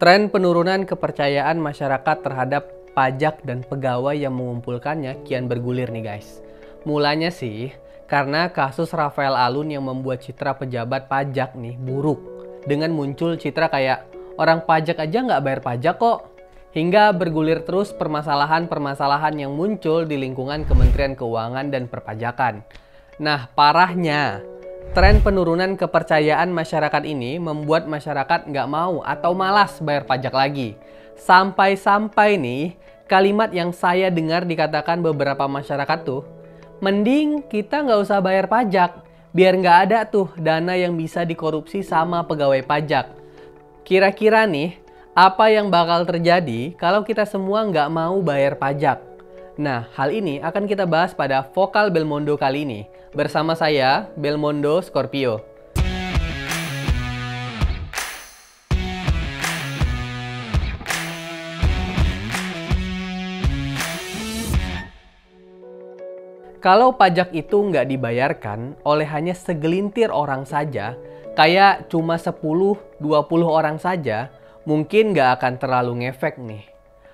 Tren penurunan kepercayaan masyarakat terhadap pajak dan pegawai yang mengumpulkannya kian bergulir nih guys. Mulanya sih karena kasus Rafael Alun yang membuat citra pejabat pajak nih buruk. Dengan muncul citra kayak orang pajak aja nggak bayar pajak kok. Hingga bergulir terus permasalahan-permasalahan yang muncul di lingkungan Kementerian Keuangan dan Perpajakan. Nah parahnya, tren penurunan kepercayaan masyarakat ini membuat masyarakat nggak mau atau malas bayar pajak lagi. Sampai-sampai nih, kalimat yang saya dengar dikatakan beberapa masyarakat tuh, mending kita nggak usah bayar pajak, biar nggak ada tuh dana yang bisa dikorupsi sama pegawai pajak. Kira-kira nih, apa yang bakal terjadi kalau kita semua nggak mau bayar pajak? Nah, hal ini akan kita bahas pada Vokal Belmondo kali ini. Bersama saya, Belmondo Scorpio. Kalau pajak itu nggak dibayarkan oleh hanya segelintir orang saja, kayak cuma 10-20 orang saja, mungkin nggak akan terlalu ngefek nih.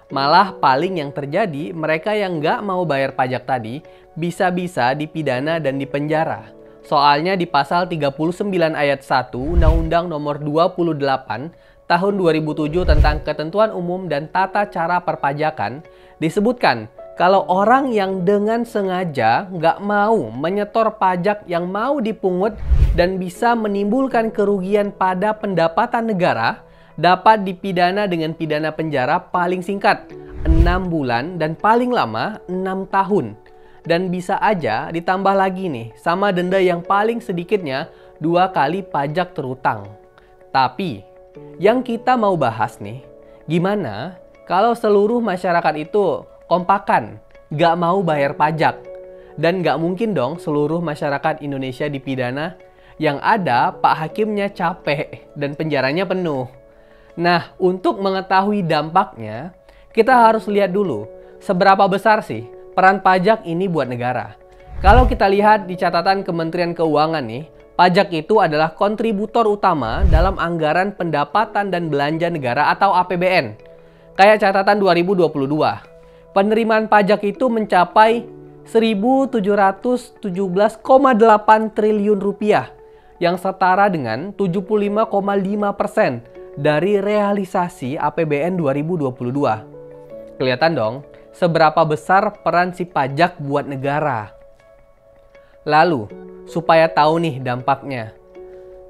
Malah paling yang terjadi, mereka yang nggak mau bayar pajak tadi bisa-bisa dipidana dan dipenjara. Soalnya di pasal 39 ayat 1 Undang-Undang Nomor 28 Tahun 2007 tentang Ketentuan Umum dan Tata Cara Perpajakan disebutkan kalau orang yang dengan sengaja nggak mau menyetor pajak yang mau dipungut dan bisa menimbulkan kerugian pada pendapatan negara, dapat dipidana dengan pidana penjara paling singkat 6 bulan dan paling lama 6 tahun. Dan bisa aja ditambah lagi nih sama denda yang paling sedikitnya 2 kali pajak terutang. Tapi yang kita mau bahas nih, gimana kalau seluruh masyarakat itu kompakan gak mau bayar pajak? Dan gak mungkin dong seluruh masyarakat Indonesia dipidana. Yang ada Pak Hakimnya capek dan penjaranya penuh. Nah, untuk mengetahui dampaknya, kita harus lihat dulu seberapa besar sih peran pajak ini buat negara. Kalau kita lihat di catatan Kementerian Keuangan nih, pajak itu adalah kontributor utama dalam anggaran pendapatan dan belanja negara atau APBN. Kayak catatan 2022, penerimaan pajak itu mencapai 1.717,8 triliun rupiah yang setara dengan 75,5% dari realisasi APBN 2022. Kelihatan dong seberapa besar peran si pajak buat negara. Lalu, supaya tahu nih dampaknya,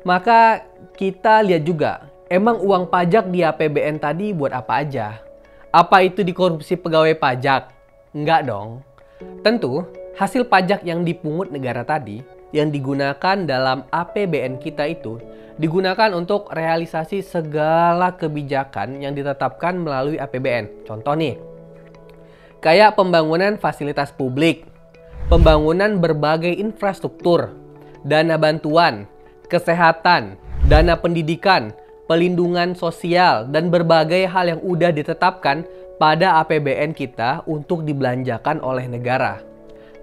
maka kita lihat juga, emang uang pajak di APBN tadi buat apa aja? Apa itu dikorupsi pegawai pajak? Enggak dong. Tentu, hasil pajak yang dipungut negara tadi, yang digunakan dalam APBN kita itu, digunakan untuk realisasi segala kebijakan yang ditetapkan melalui APBN. Contoh nih, kayak pembangunan fasilitas publik, pembangunan berbagai infrastruktur, dana bantuan, kesehatan, dana pendidikan, pelindungan sosial, dan berbagai hal yang udah ditetapkan pada APBN kita untuk dibelanjakan oleh negara.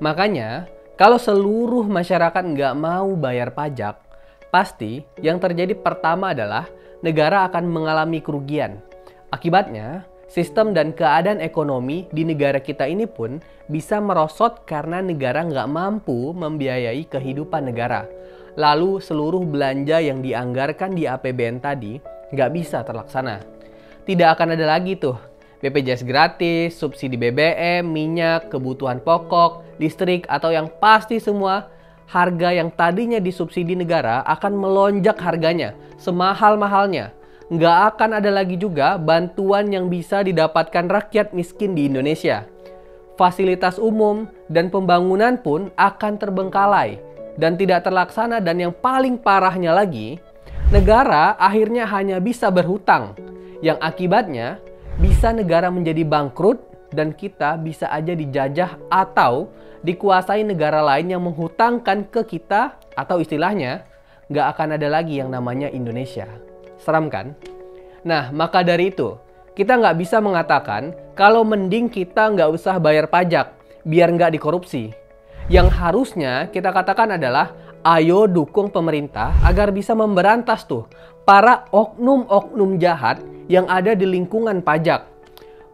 Makanya, kalau seluruh masyarakat nggak mau bayar pajak, pasti yang terjadi pertama adalah negara akan mengalami kerugian. Akibatnya, sistem dan keadaan ekonomi di negara kita ini pun bisa merosot karena negara nggak mampu membiayai kehidupan negara. Lalu seluruh belanja yang dianggarkan di APBN tadi nggak bisa terlaksana. Tidak akan ada lagi tuh BPJS gratis, subsidi BBM, minyak, kebutuhan pokok, listrik, atau yang pasti semua harga yang tadinya disubsidi negara akan melonjak harganya semahal-mahalnya. Nggak akan ada lagi juga bantuan yang bisa didapatkan rakyat miskin di Indonesia. Fasilitas umum dan pembangunan pun akan terbengkalai dan tidak terlaksana, dan yang paling parahnya lagi, negara akhirnya hanya bisa berhutang, yang akibatnya bisa negara menjadi bangkrut dan kita bisa aja dijajah atau dikuasai negara lain yang menghutangkan ke kita, atau istilahnya nggak akan ada lagi yang namanya Indonesia. Seram kan? Nah, maka dari itu kita nggak bisa mengatakan kalau mending kita nggak usah bayar pajak biar nggak dikorupsi. Yang harusnya kita katakan adalah ayo dukung pemerintah agar bisa memberantas tuh para oknum-oknum jahat yang ada di lingkungan pajak.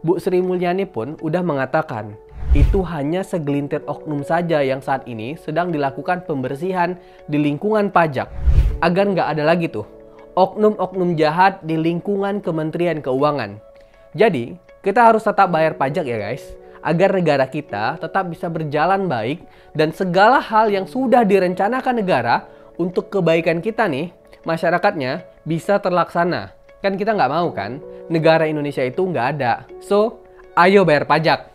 Bu Sri Mulyani pun udah mengatakan, itu hanya segelintir oknum saja yang saat ini sedang dilakukan pembersihan di lingkungan pajak. Agar nggak ada lagi tuh oknum-oknum jahat di lingkungan Kementerian Keuangan. Jadi, kita harus tetap bayar pajak ya guys, agar negara kita tetap bisa berjalan baik dan segala hal yang sudah direncanakan negara untuk kebaikan kita nih, masyarakatnya bisa terlaksana. Kan kita nggak mau kan, negara Indonesia itu nggak ada. So, ayo bayar pajak.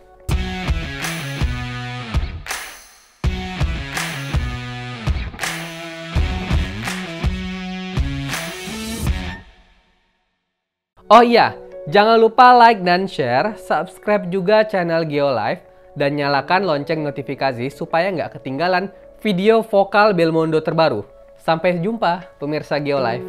Oh iya, jangan lupa like dan share, subscribe juga channel Geolife, dan nyalakan lonceng notifikasi supaya nggak ketinggalan video vokal Belmondo terbaru. Sampai jumpa pemirsa Geolife.